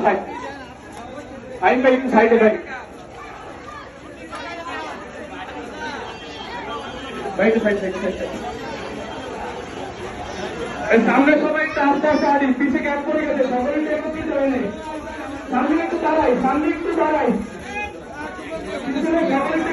side আইন ভাই একটু সাইডে ভাই ভাই একটু সাইড সাইড সাইড সামনে সবাই একটু আস্তে আস্তে আড়ি পিছিয়ে গ্যাপ পড়ে গেছে সকলে একত্রিত হয়নি সামনে একটু দাঁড়াই পিছনে সকলে